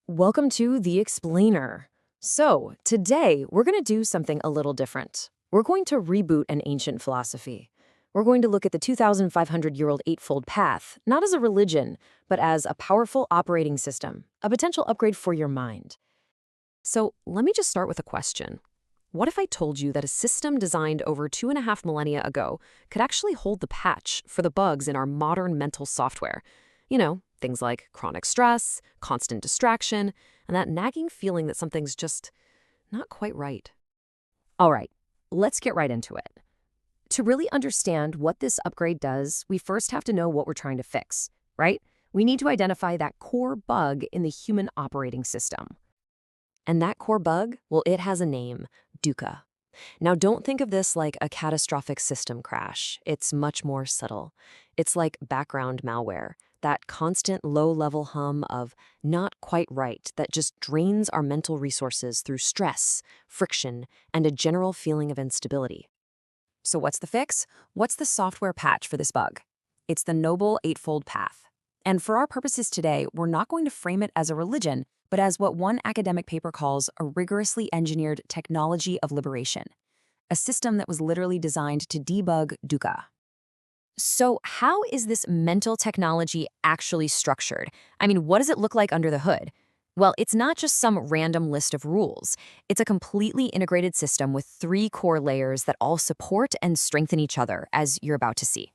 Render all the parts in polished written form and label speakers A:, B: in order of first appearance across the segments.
A: Welcome to The Explainer. So, today we're going to do something a little different. We're going to reboot an ancient philosophy. We're going to look at the 2,500-year-old Eightfold Path, not as a religion, but as a powerful operating system, a potential upgrade for your mind. So, let me just start with a question. What if I told you that a system designed over 2.5 millennia ago could actually hold the patch for the bugs in our modern mental software? Things like chronic stress, constant distraction, and that nagging feeling that something's just not quite right. All right, let's get right into it. To really understand what this upgrade does, we first have to know what we're trying to fix, right? We need to identify that core bug in the human operating system. And that core bug, well, it has a name, dukkha. Now, don't think of this like a catastrophic system crash. It's much more subtle. It's like background malware, that constant low-level hum of not quite right that just drains our mental resources through stress, friction, and a general feeling of instability. So what's the fix? What's the software patch for this bug? It's the Noble Eightfold Path. And for our purposes today, we're not going to frame it as a religion, but as what one academic paper calls a rigorously engineered technology of liberation, a system that was literally designed to debug dukkha. So how is this mental technology actually structured? I mean, what does it look like under the hood? Well, it's not just some random list of rules. It's a completely integrated system with 3 core layers that all support and strengthen each other, as you're about to see.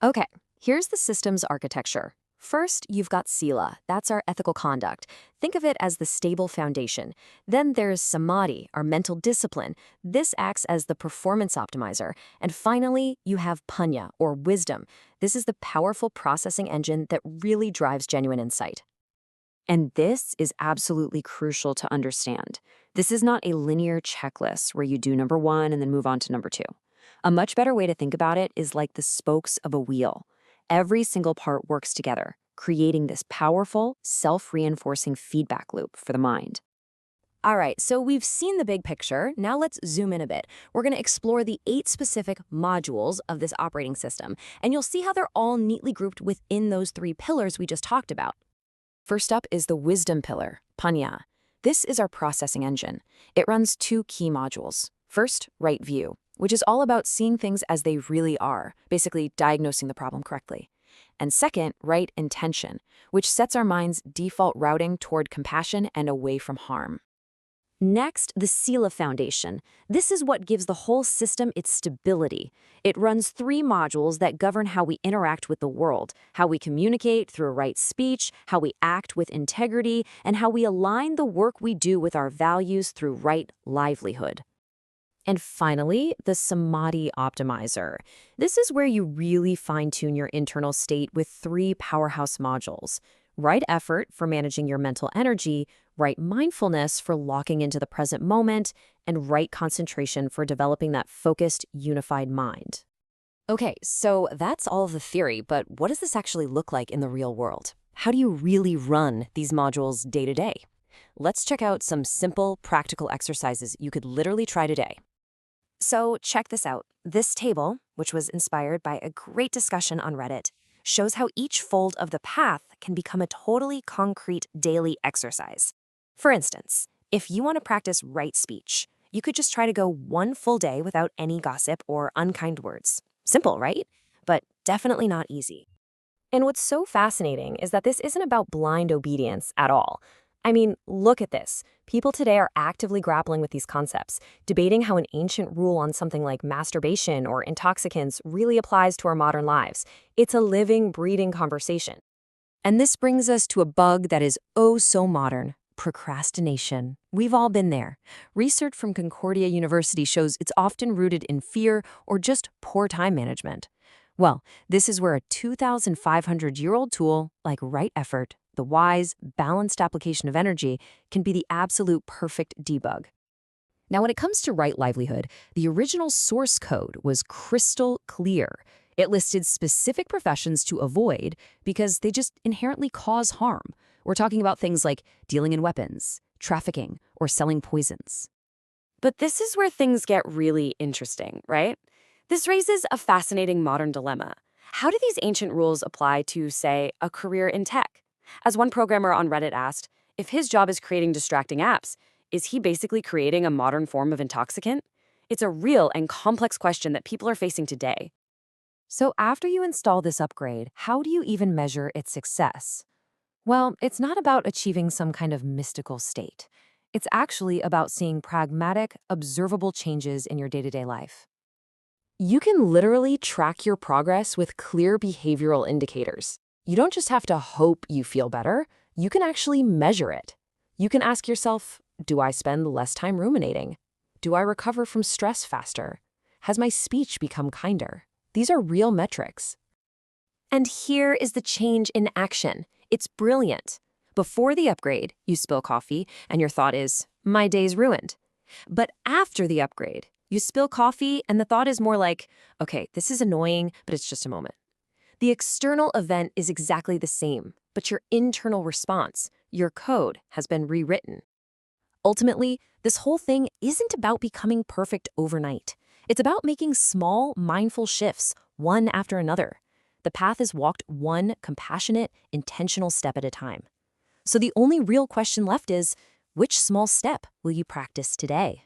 A: Okay, here's the system's architecture. First, you've got sīla. That's our ethical conduct. Think of it as the stable foundation. Then there's samādhi, our mental discipline. This acts as the performance optimizer. And finally, you have paññā, or wisdom. This is the powerful processing engine that really drives genuine insight. And this is absolutely crucial to understand. This is not a linear checklist where you do number 1 and then move on to number 2. A much better way to think about it is like the spokes of a wheel. Every single part works together, creating this powerful, self-reinforcing feedback loop for the mind. All right, so we've seen the big picture. Now let's zoom in a bit. We're going to explore the 8 specific modules of this operating system, and you'll see how they're all neatly grouped within those 3 pillars we just talked about. First up is the wisdom pillar, paññā. This is our processing engine. It runs 2 key modules. First, right view, which is all about seeing things as they really are, basically diagnosing the problem correctly. And second, right intention, which sets our mind's default routing toward compassion and away from harm. Next, the sīla foundation. This is what gives the whole system its stability. It runs 3 modules that govern how we interact with the world, how we communicate through right speech, how we act with integrity, and how we align the work we do with our values through right livelihood. And finally, the samādhi optimizer. This is where you really fine-tune your internal state with 3 powerhouse modules. Right effort for managing your mental energy, right mindfulness for locking into the present moment, and right concentration for developing that focused, unified mind. Okay, so that's all of the theory, but what does this actually look like in the real world? How do you really run these modules day to day? Let's check out some simple, practical exercises you could literally try today. So check this out. This table, which was inspired by a great discussion on Reddit, shows how each fold of the path can become a totally concrete daily exercise. For instance, if you want to practice right speech, you could just try to go 1 full day without any gossip or unkind words. Simple, right? But definitely not easy. And what's so fascinating is that this isn't about blind obedience at all. I mean, look at this. People today are actively grappling with these concepts, debating how an ancient rule on something like masturbation or intoxicants really applies to our modern lives. It's a living, breathing conversation. And this brings us to a bug that is oh so modern: procrastination. We've all been there. Research from Concordia University shows it's often rooted in fear or just poor time management. Well, this is where a 2,500-year-old tool like right effort, the wise, balanced application of energy, can be the absolute perfect debug. Now, when it comes to right livelihood, the original source code was crystal clear. It listed specific professions to avoid because they just inherently cause harm. We're talking about things like dealing in weapons, trafficking, or selling poisons. But this is where things get really interesting, right? This raises a fascinating modern dilemma. How do these ancient rules apply to, say, a career in tech? As one programmer on Reddit asked, If his job is creating distracting apps, is he basically creating a modern form of intoxicant? It's a real and complex question that people are facing today. So after you install this upgrade, how do you even measure its success? Well, it's not about achieving some kind of mystical state. It's actually about seeing pragmatic, observable changes in your day-to-day life. You can literally track your progress with clear behavioral indicators. You don't just have to hope you feel better, you can actually measure it. You can ask yourself, do I spend less time ruminating? Do I recover from stress faster? Has my speech become kinder? These are real metrics. And here is the change in action. It's brilliant. Before the upgrade, you spill coffee and your thought is, my day's ruined. But after the upgrade, you spill coffee and the thought is more like, okay, this is annoying, but it's just a moment. The external event is exactly the same, but your internal response, your code, has been rewritten. Ultimately, this whole thing isn't about becoming perfect overnight. It's about making small, mindful shifts, one after another. The path is walked one compassionate, intentional step at a time. So the only real question left is, which small step will you practice today?